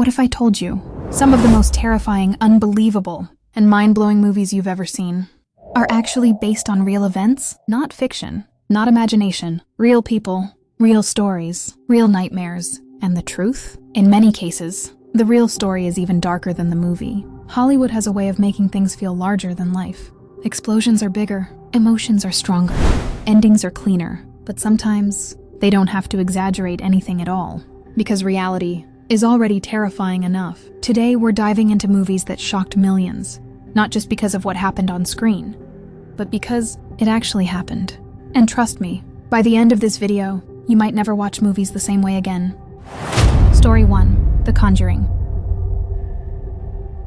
What if I told you some of the most terrifying, unbelievable, and mind-blowing movies you've ever seen are actually based on real events? Not fiction, not imagination, real people, real stories, real nightmares, and the truth? In many cases, the real story is even darker than the movie. Hollywood has a way of making things feel larger than life. Explosions are bigger, emotions are stronger, endings are cleaner, but sometimes they don't have to exaggerate anything at all, because reality is already terrifying enough. Today we're diving into movies that shocked millions, not just because of what happened on screen, but because it actually happened. And trust me, by the end of this video, you might never watch movies the same way again. Story 1: The Conjuring.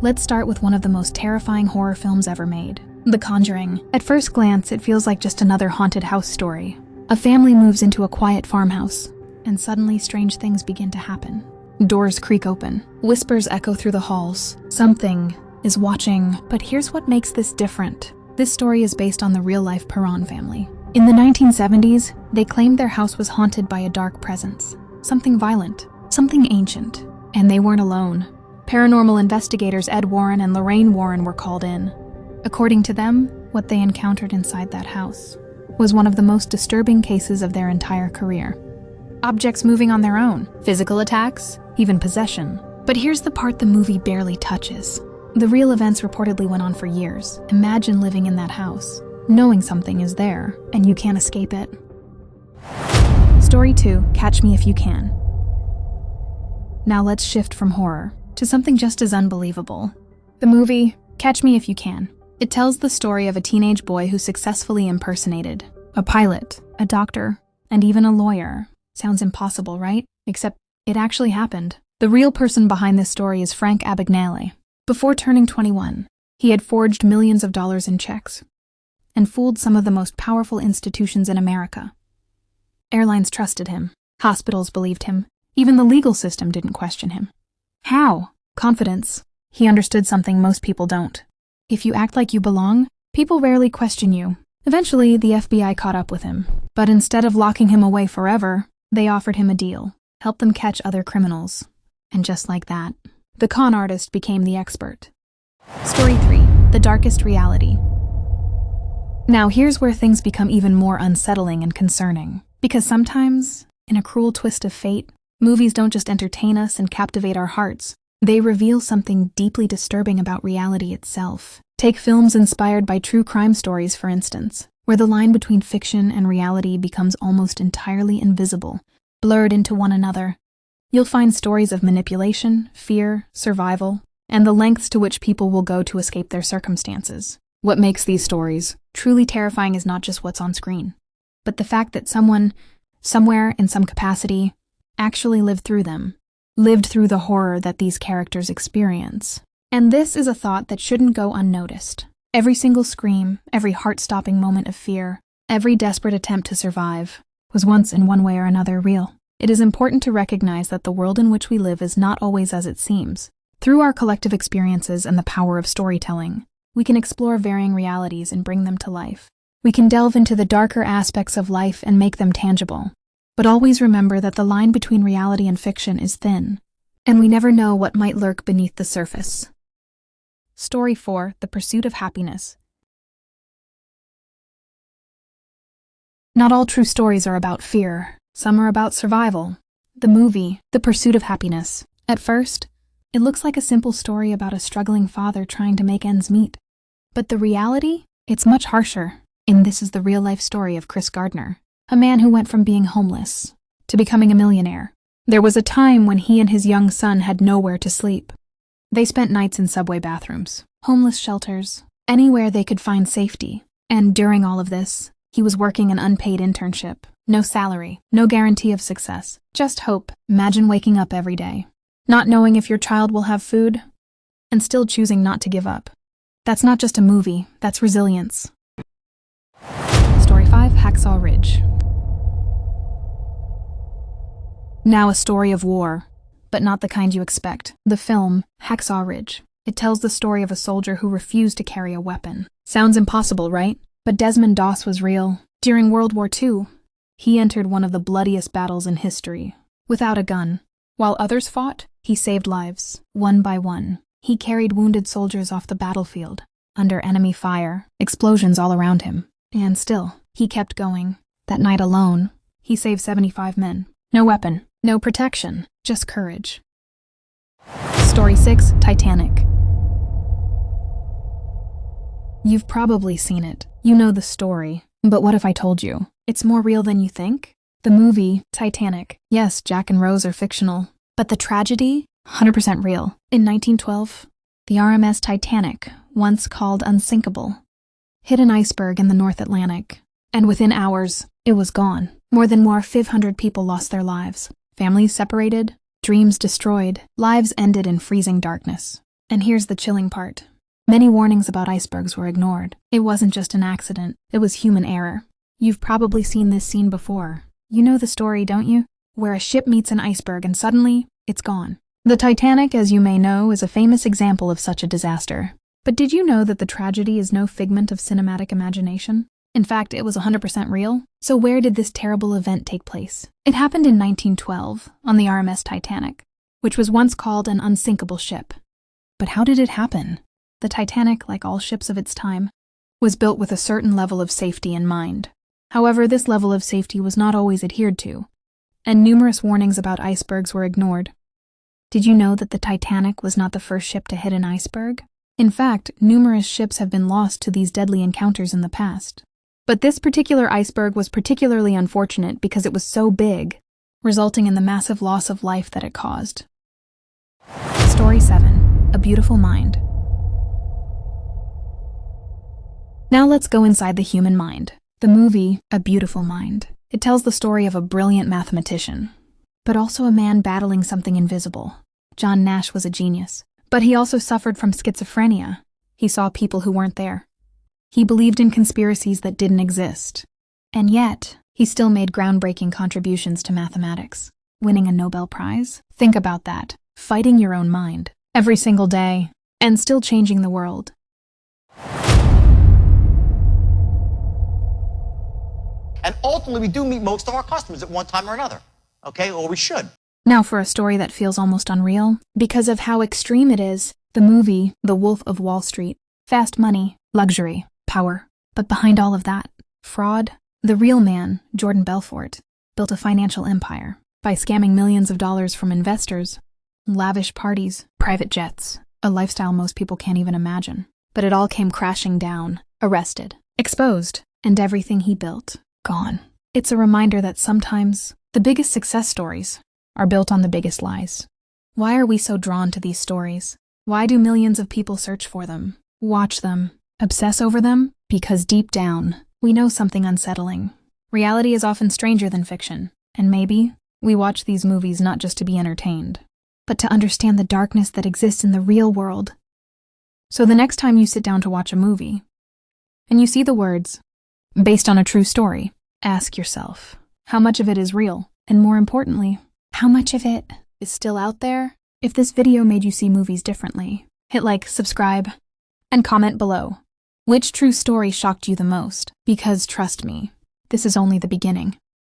Let's start with one of the most terrifying horror films ever made, The Conjuring. At first glance, it feels like just another haunted house story. A family moves into a quiet farmhouse, and suddenly strange things begin to happen. Doors creak open, whispers echo through the halls. Something is watching, but here's what makes this different. This story is based on the real-life Perron family. In the 1970s, they claimed their house was haunted by a dark presence. Something violent, something ancient. And they weren't alone. Paranormal investigators Ed Warren and Lorraine Warren were called in. According to them, what they encountered inside that house was one of the most disturbing cases of their entire career. Objects moving on their own, physical attacks, even possession. But here's the part the movie barely touches. The real events reportedly went on for years. Imagine living in that house, knowing something is there, and you can't escape it. Story 2: Catch Me If You Can. Now let's shift from horror to something just as unbelievable. The movie, Catch Me If You Can. It tells the story of a teenage boy who successfully impersonated a pilot, a doctor, and even a lawyer. Sounds impossible, right? Except it actually happened. The real person behind this story is Frank Abagnale. Before turning 21, he had forged millions of dollars in checks and fooled some of the most powerful institutions in America. Airlines trusted him. Hospitals believed him. Even the legal system didn't question him. How? Confidence. He understood something most people don't. If you act like you belong, people rarely question you. Eventually, the FBI caught up with him. But instead of locking him away forever, they offered him a deal. Help them catch other criminals. And just like that, the con artist became the expert. Story 3: The Darkest Reality. Now here's where things become even more unsettling and concerning. Because sometimes, in a cruel twist of fate, movies don't just entertain us and captivate our hearts. They reveal something deeply disturbing about reality itself. Take films inspired by true crime stories, for instance, where the line between fiction and reality becomes almost entirely invisible, blurred into one another. You'll find stories of manipulation, fear, survival, and the lengths to which people will go to escape their circumstances. What makes these stories truly terrifying is not just what's on screen, but the fact that someone, somewhere in some capacity, actually lived through them, lived through the horror that these characters experience. And this is a thought that shouldn't go unnoticed. Every single scream, every heart-stopping moment of fear, every desperate attempt to survive, was once in one way or another real. It is important to recognize that the world in which we live is not always as it seems. Through our collective experiences and the power of storytelling, we can explore varying realities and bring them to life. We can delve into the darker aspects of life and make them tangible. But always remember that the line between reality and fiction is thin, and we never know what might lurk beneath the surface. Story 4: The Pursuit of Happyness. Not all true stories are about fear. Some are about survival. The movie, The Pursuit of Happyness. At first, it looks like a simple story about a struggling father trying to make ends meet. But the reality? It's much harsher. And this is the real-life story of Chris Gardner, a man who went from being homeless to becoming a millionaire. There was a time when he and his young son had nowhere to sleep. They spent nights in subway bathrooms, homeless shelters, anywhere they could find safety. And during all of this, he was working an unpaid internship. No salary, no guarantee of success, just hope. Imagine waking up every day, not knowing if your child will have food, and still choosing not to give up. That's not just a movie, that's resilience. Story 5: Hacksaw Ridge. Now a story of war, but not the kind you expect. The film, Hacksaw Ridge. It tells the story of a soldier who refused to carry a weapon. Sounds impossible, right? But Desmond Doss was real. During World War II, he entered one of the bloodiest battles in history, without a gun. While others fought, He saved lives, one by one. He carried wounded soldiers off the battlefield, under enemy fire, explosions all around him. And still, he kept going. That night alone, he saved 75 men. No weapon, no protection, just courage. Story 6, Titanic. You've probably seen it. You know the story. But what if I told you? It's more real than you think? The movie, Titanic. Yes, Jack and Rose are fictional. But the tragedy? 100% real. In 1912, the RMS Titanic, once called unsinkable, hit an iceberg in the North Atlantic. And within hours, it was gone. More than 500 people lost their lives. Families separated, dreams destroyed, lives ended in freezing darkness. And here's the chilling part. Many warnings about icebergs were ignored. It wasn't just an accident, it was human error. You've probably seen this scene before. You know the story, don't you? Where a ship meets an iceberg and suddenly, it's gone. The Titanic, as you may know, is a famous example of such a disaster. But did you know that the tragedy is no figment of cinematic imagination? In fact, it was 100% real. So where did this terrible event take place? It happened in 1912 on the RMS Titanic, which was once called an unsinkable ship. But how did it happen? The Titanic, like all ships of its time, was built with a certain level of safety in mind. However, this level of safety was not always adhered to, and numerous warnings about icebergs were ignored. Did you know that the Titanic was not the first ship to hit an iceberg? In fact, numerous ships have been lost to these deadly encounters in the past. But this particular iceberg was particularly unfortunate because it was so big, resulting in the massive loss of life that it caused. Story 7, A Beautiful Mind. Now let's go inside the human mind. The movie, A Beautiful Mind. It tells the story of a brilliant mathematician, but also a man battling something invisible. John Nash was a genius, but he also suffered from schizophrenia. He saw people who weren't there. He believed in conspiracies that didn't exist. And yet, he still made groundbreaking contributions to mathematics. Winning a Nobel Prize? Think about that. Fighting your own mind every single day, and still changing the world. And ultimately, we do meet most of our customers at one time or another, okay? Or we should. Now for a story that feels almost unreal, because of how extreme it is, the movie, The Wolf of Wall Street. Fast money, luxury, power. But behind all of that, fraud. The real man, Jordan Belfort, built a financial empire by scamming millions of dollars from investors, lavish parties, private jets, a lifestyle most people can't even imagine. But it all came crashing down, arrested, exposed, and everything he built, gone. It's a reminder that sometimes the biggest success stories are built on the biggest lies. Why are we so drawn to these stories? Why do millions of people search for them, watch them, obsess over them? Because deep down, we know something unsettling. Reality is often stranger than fiction, and maybe we watch these movies not just to be entertained, but to understand the darkness that exists in the real world. So the next time you sit down to watch a movie, and you see the words, based on a true story, ask yourself, how much of it is real? And more importantly, how much of it is still out there? If this video made you see movies differently, hit like, subscribe, and comment below. Which true story shocked you the most? Because trust me, this is only the beginning.